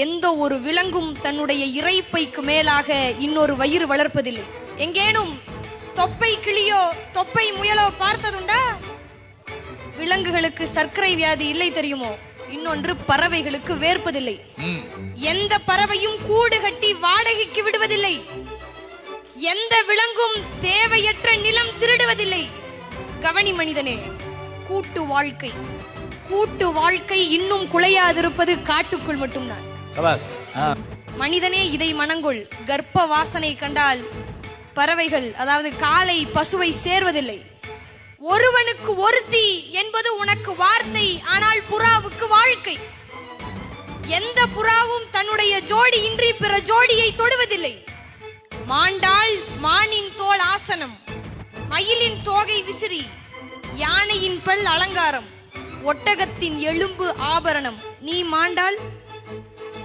எந்த ஒரு விலங்கும் தன்னுடைய இறைப்பைக்கு மேலாக இன்னொரு வயிறு வளர்ப்பதில்லை. எங்கேனும் தொப்பை கிளியோ தொப்பை முயலோ பார்த்ததுண்டா? விலங்குகளுக்கு சர்க்கரை வியாதி இல்லை தெரியுமோ? இன்னொன்று, பறவைகளுக்கு வேர்ப்பதில்லை. எந்த பறவையும் கூடு கட்டி வாடகைக்கு விடுவதில்லை. எந்த விலங்கும் தேவையற்ற நிலம் திருடுவதில்லை. கவனி மனிதனே, கூட்டு வாழ்க்கை கூட்டு வாழ்க்கை இன்னும் குலையாதிருப்பது காட்டுக்குள் மட்டும்தான். மனிதனே, இதை மனங்கொள். கர்ப்ப வாசனை கண்டால் பறவைகள், அதாவது காளை பசுவை சேர்வதில்லை. ஒருவனுக்கு ஒருத்தி என்பது உனக்கு வார்த்தை, ஆனால் புறாவுக்கு வாழ்க்கை. எந்த புறாவும் தன்னுடைய ஜோடி இன்றி பிற ஜோடியை தொடுவதில்லை. மாண்டால் மானின் தோல் ஆசனம், மயிலின் தோகை விசிறி, யானையின் பல் அலங்காரம், ஒட்டகத்தின் எலும்பு ஆபரணம். நீ மாண்டால்